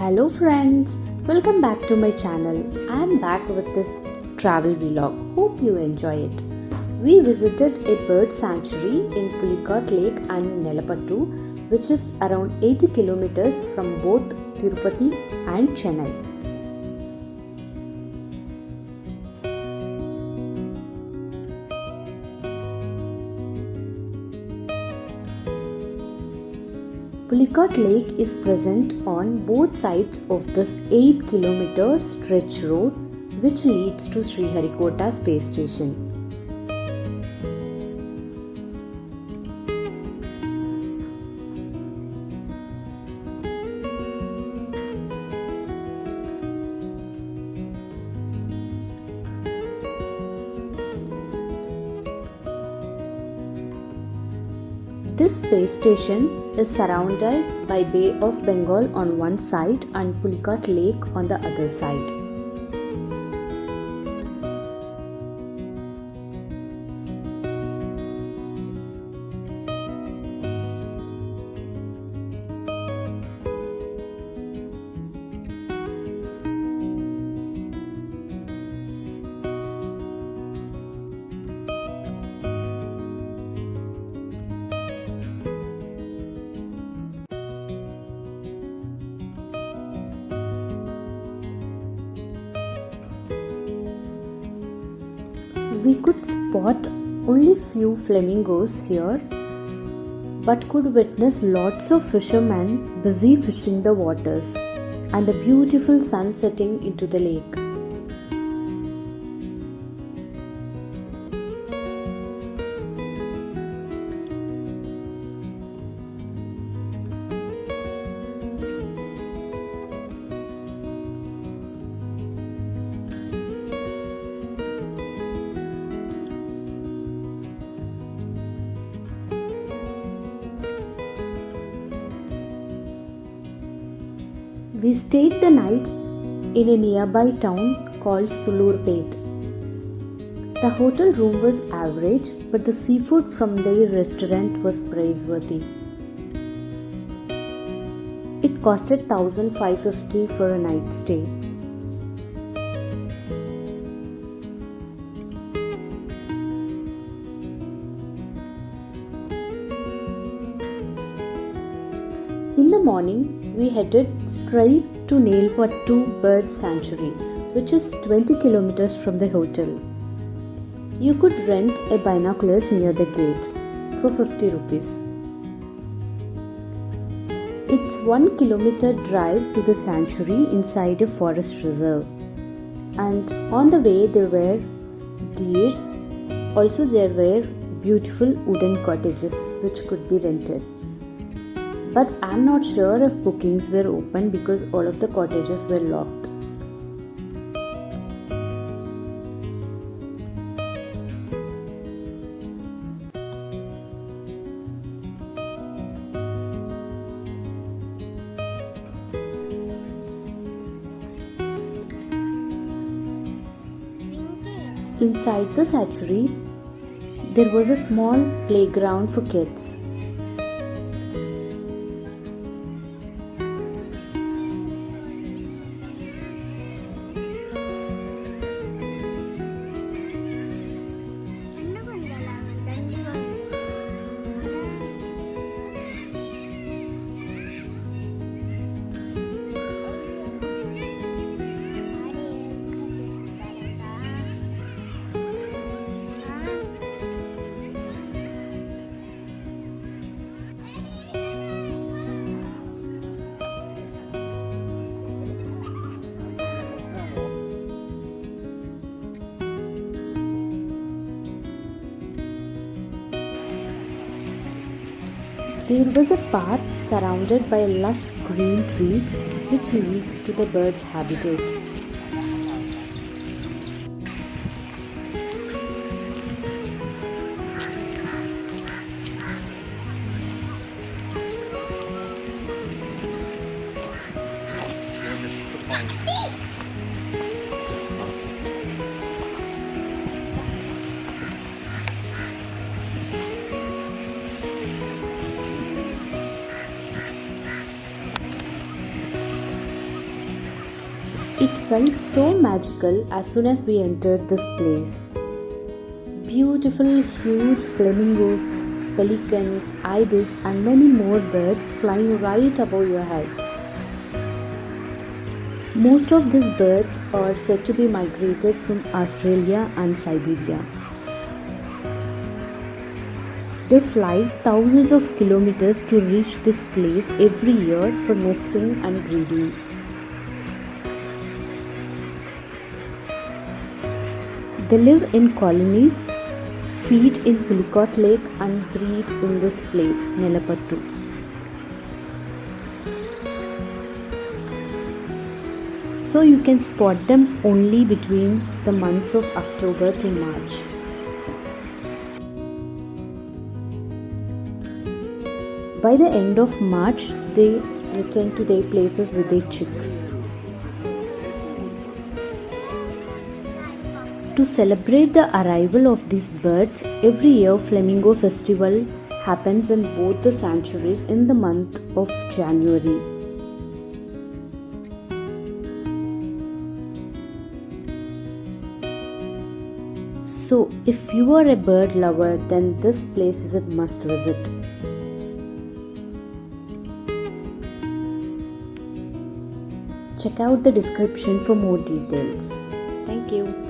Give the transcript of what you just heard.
Hello friends, welcome back to my channel. I am back with this travel vlog. Hope you enjoy it. We visited a bird sanctuary in Pulicat Lake and Nelapattu, which is around 80 kilometers from both Tirupati and Chennai. Pulicat Lake is present on both sides of this 8-kilometer stretch road which leads to Sriharikota space station. This space station is surrounded by Bay of Bengal on one side and Pulicat Lake on the other side. We could spot only few flamingos here, but could witness lots of fishermen busy fishing the waters and the beautiful sun setting into the lake. We stayed the night in a nearby town called Sulurpet. The hotel room was average, but the seafood from their restaurant was praiseworthy. It costed 1,550 for a night stay. In the morning, we headed straight to Nelapattu Bird Sanctuary, which is 20 kilometers from the hotel. You could rent a binoculars near the gate for 50 rupees. It's 1 kilometer drive to the sanctuary inside a forest reserve. And on the way there were deers. Also there were beautiful wooden cottages which could be rented. But I'm not sure if bookings were open because all of the cottages were locked. Inside the sanctuary, there was a small playground for kids. There was a path surrounded by lush green trees which leads to the bird's habitat. It felt so magical as soon as we entered this place. Beautiful, huge flamingos, pelicans, ibis, and many more birds flying right above your head. Most of these birds are said to be migrated from Australia and Siberia. They fly thousands of kilometers to reach this place every year for nesting and breeding. They live in colonies, feed in Pulicat Lake and breed in this place, Nelapattu. So you can spot them only between the months of October to March. By the end of March, they return to their places with their chicks. To celebrate the arrival of these birds, every year Flamingo Festival happens in both the sanctuaries in the month of January. So, if you are a bird lover, then this place is a must visit. Check out the description for more details. Thank you.